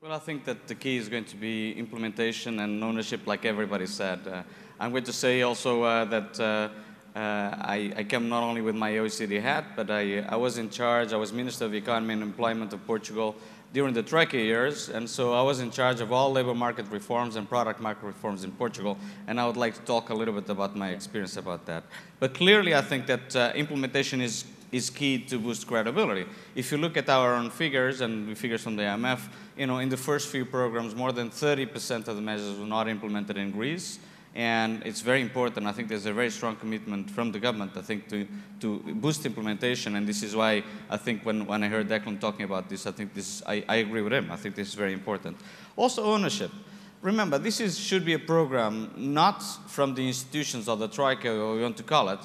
Well, I think that the key is going to be implementation and ownership, like everybody said. I'm going to say also that I came not only with my OECD hat, but I was in charge, I was Minister of Economy and Employment of Portugal during the Troika years, and so I was in charge of all labor market reforms and product market reforms in Portugal, and I would like to talk a little bit about my experience about that. But clearly, I think that implementation is key to boost credibility. If you look at our own figures and the figures from the IMF, in the first few programs, more than 30% of the measures were not implemented in Greece. And it's very important. I think there's a very strong commitment from the government, I think, to boost implementation. And this is why I think when I heard Declan talking about this, I think I agree with him. I think this is very important. Also, ownership. Remember, should be a program not from the institutions of the Troika, or we want to call it,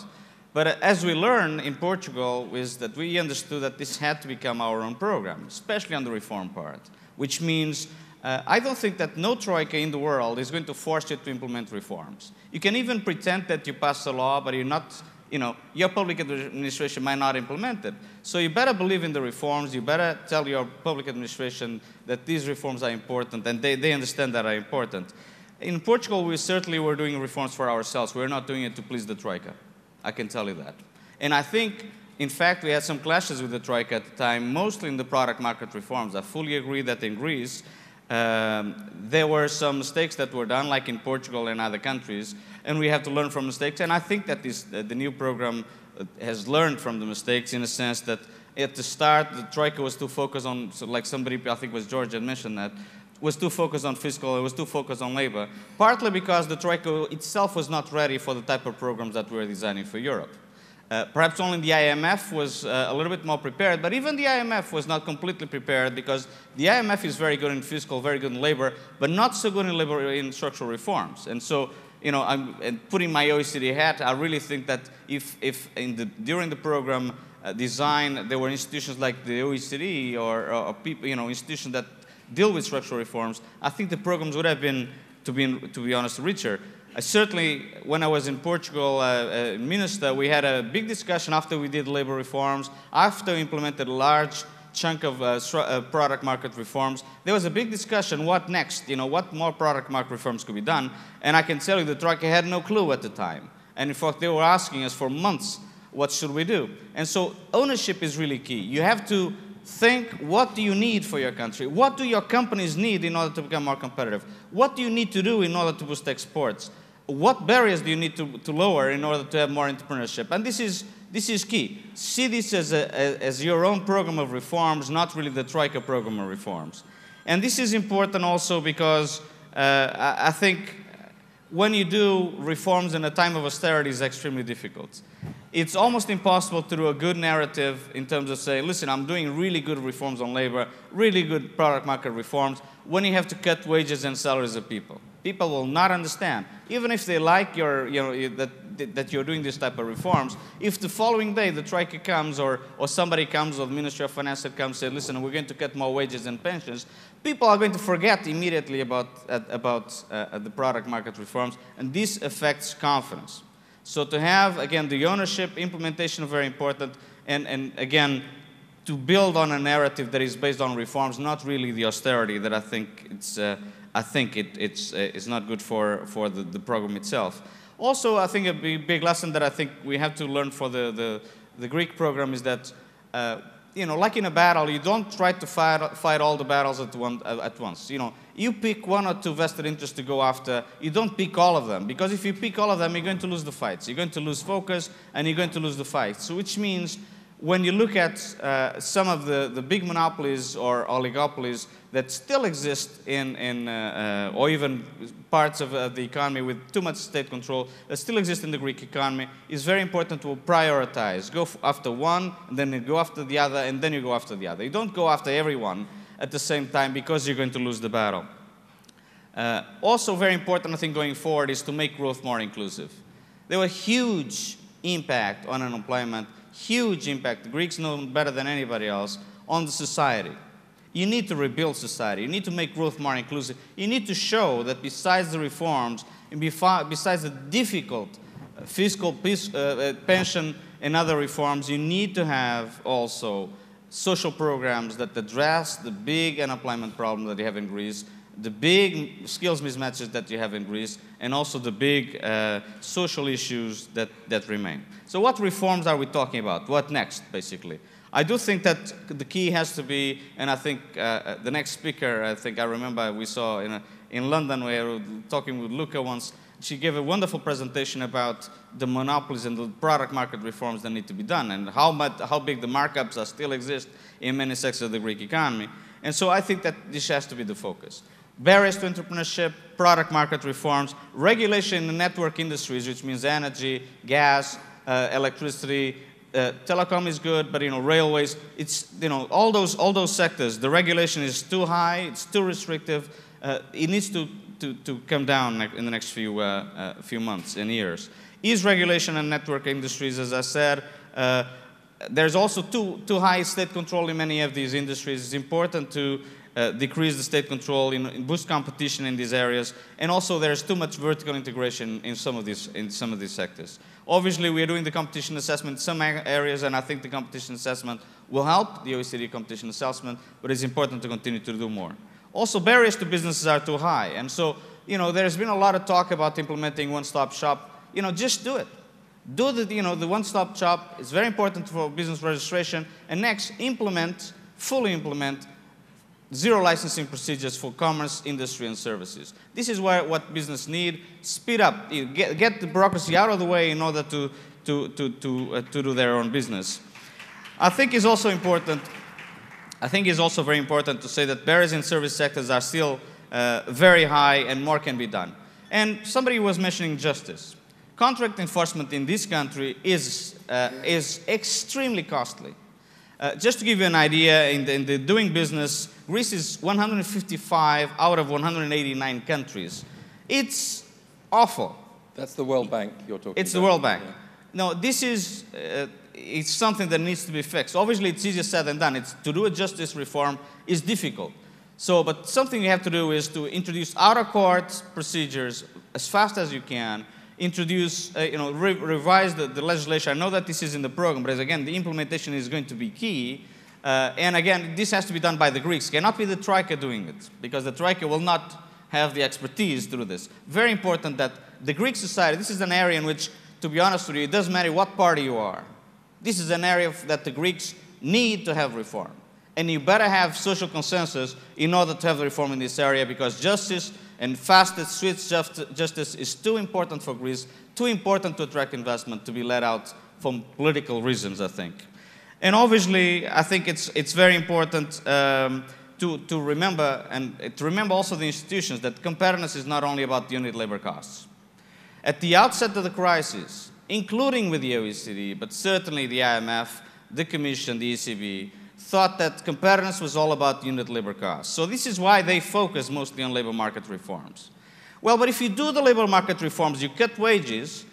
but as we learned in Portugal, is that we understood that this had to become our own program, especially on the reform part, which means I don't think that no Troika in the world is going to force you to implement reforms. You can even pretend that you pass a law, but you're not, your public administration might not implement it. So you better believe in the reforms. You better tell your public administration that these reforms are important, and they understand that are important. In Portugal, we certainly were doing reforms for ourselves. We're not doing it to please the Troika. I can tell you that. And I think, in fact, we had some clashes with the Troika at the time, mostly in the product market reforms. I fully agree that in Greece, there were some mistakes that were done, like in Portugal and other countries, and we have to learn from mistakes. And I think that the new program has learned from the mistakes in a sense that at the start, the Troika was too focused on, like somebody, I think it was George had mentioned that, was too focused on fiscal, it was too focused on labor, partly because the Troika itself was not ready for the type of programs that we were designing for Europe. Perhaps only the IMF was a little bit more prepared, but even the IMF was not completely prepared because the IMF is very good in fiscal, very good in labor, but not so good in labor in structural reforms. And so, I'm putting my OECD hat, I really think that if during the program design, there were institutions like the OECD or people, institutions that deal with structural reforms, I think the programs would have been, to be honest, richer. Certainly, when I was in Portugal, minister, we had a big discussion after we did labor reforms, after we implemented a large chunk of product market reforms. There was a big discussion, what next? What more product market reforms could be done? And I can tell you the Troika had no clue at the time. And in fact, they were asking us for months, what should we do? And so ownership is really key. You have to think, what do you need for your country? What do your companies need in order to become more competitive? What do you need to do in order to boost exports? What barriers do you need to lower in order to have more entrepreneurship? And this is key. See this as your own program of reforms, not really the Troika program of reforms. And this is important also because I think when you do reforms in a time of austerity is extremely difficult. It's almost impossible to do a good narrative in terms of saying, listen, I'm doing really good reforms on labor, really good product market reforms, when you have to cut wages and salaries of people. People will not understand. Even if they like that you're doing this type of reforms, if the following day the Troika comes or somebody comes or the Ministry of Finance comes and says, listen, we're going to cut more wages and pensions, people are going to forget immediately about the product market reforms, and this affects confidence. So to have, again, the ownership, implementation are very important, and again, to build on a narrative that is based on reforms, not really the austerity that I think it's not good for the program itself. Also, I think a big lesson that I think we have to learn for the Greek program is that, like in a battle, you don't try to fight all the battles at once. You pick one or two vested interests to go after. You don't pick all of them, because if you pick all of them, you're going to lose the fights. You're going to lose focus, and you're going to lose the fights. So which means when you look at some of the big monopolies or oligopolies that still exist or even parts of the economy with too much state control that still exist in the Greek economy, it's very important to prioritize. Go after one, and then you go after the other, and then you go after the other. You don't go after everyone at the same time because you're going to lose the battle. Also very important, I think, going forward is to make growth more inclusive. There was huge impact on unemployment, huge impact, the Greeks know better than anybody else, on the society. You need to rebuild society. You need to make growth more inclusive. You need to show that besides the reforms, and besides the difficult fiscal pension and other reforms, you need to have also social programs that address the big unemployment problem that you have in Greece, the big skills mismatches that you have in Greece, and also the big social issues that remain. So what reforms are we talking about? What next, basically? I do think that the key has to be, and I think the next speaker, I remember we saw in London, where we were talking with Luca once, she gave a wonderful presentation about the monopolies and the product market reforms that need to be done, and how big the markups are still exist in many sectors of the Greek economy. And so I think that this has to be the focus. Barriers to entrepreneurship, product market reforms, regulation in the network industries, which means energy, gas, electricity, telecom is good, but railways, it's all those sectors. The regulation is too high, it's too restrictive. It needs to come down in the next few months and years. Ease regulation in network industries, as I said. There's also too high state control in many of these industries. It's important to decrease the state control, boost competition in these areas, and also there's too much vertical integration in some of these sectors. Obviously, we are doing the competition assessment in some areas, and I think the competition assessment will help the OECD competition assessment, but it's important to continue to do more. Also, barriers to businesses are too high, and so there's been a lot of talk about implementing one-stop shop. Just do it. Do the one-stop shop. It's very important for business registration, and next, fully implement zero licensing procedures for commerce, industry, and services. This is what business need. Speed up. Get the bureaucracy out of the way in order to do their own business. I think it's also very important to say that barriers in service sectors are still very high, and more can be done. And somebody was mentioning justice. Contract enforcement in this country is extremely costly. Just to give you an idea, in the doing business, Greece is 155 out of 189 countries. It's awful. That's the World Bank you're talking about. It's the World Bank. Yeah. No, this is it's something that needs to be fixed. Obviously, it's easier said than done. To do a justice reform is difficult. But something you have to do is to introduce out-of-court procedures as fast as you can. Introduce, revise the legislation. I know that this is in the program, but again, the implementation is going to be key. And again, this has to be done by the Greeks. It cannot be the Troika doing it, because the Troika will not have the expertise to do this. Very important that the Greek society, this is an area in which, to be honest with you, it doesn't matter what party you are. This is an area that the Greeks need to have reform. And you better have social consensus in order to have the reform in this area, because justice and fastest, swift justice is too important for Greece, too important to attract investment, to be let out for political reasons, I think. And obviously, I think it's very important to remember, and to remember also the institutions, that competitiveness is not only about unit labor costs. At the outset of the crisis, including with the OECD, but certainly the IMF, the Commission, the ECB, thought that competitiveness was all about unit labor costs. So this is why they focus mostly on labor market reforms. Well, but if you do the labor market reforms, you cut wages.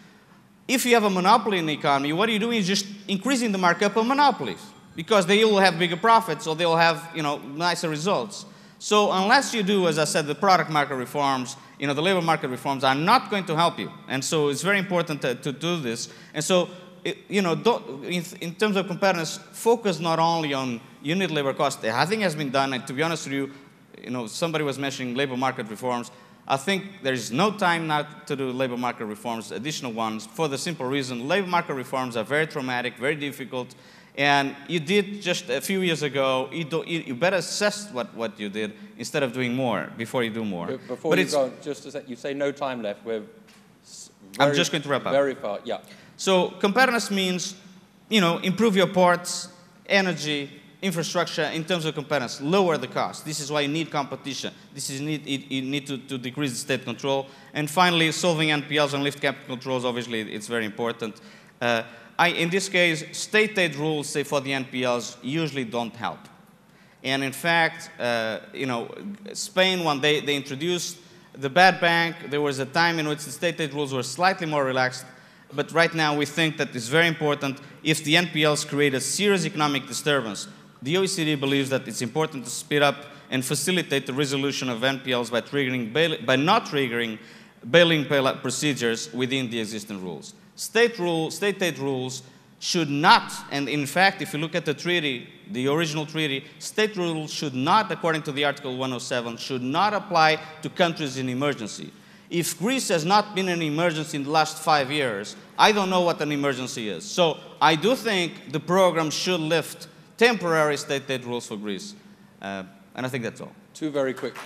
If you have a monopoly in the economy, what you're doing is just increasing the markup of monopolies, because they will have bigger profits, or they'll have nicer results. So unless you do, as I said, the product market reforms, the labor market reforms are not going to help you. And so it's very important to do this. And so in terms of competitiveness, focus not only on unit labor cost. I think has been done, and to be honest with you, somebody was mentioning labor market reforms. I think there is no time now to do labor market reforms, additional ones, for the simple reason labor market reforms are very traumatic, very difficult, and you did just a few years ago. You better assess what you did instead of doing more before you do more. Before you go, just to say, you say no time left. I'm just going to wrap up. Very far, yeah. So competitiveness means, improve your ports, energy, infrastructure in terms of competitiveness, lower the cost. This is why you need competition. You need to decrease the state control. And finally, solving NPLs and lift capital controls, obviously, it's very important. In this case, state aid rules, say, for the NPLs usually don't help. And in fact, Spain, when they introduced the bad bank, there was a time in which the state aid rules were slightly more relaxed. But right now, we think that it's very important if the NPLs create a serious economic disturbance. The OECD believes that it's important to speed up and facilitate the resolution of NPLs by not triggering bail-in procedures within the existing rules. State aid rules should not, and in fact, if you look at the treaty, the original treaty, state rules should not, according to the Article 107, should not apply to countries in emergency. If Greece has not been in emergency in the last 5 years, I don't know what an emergency is. So I do think the program should lift temporary state aid rules for Greece. And I think that's all. Two very quick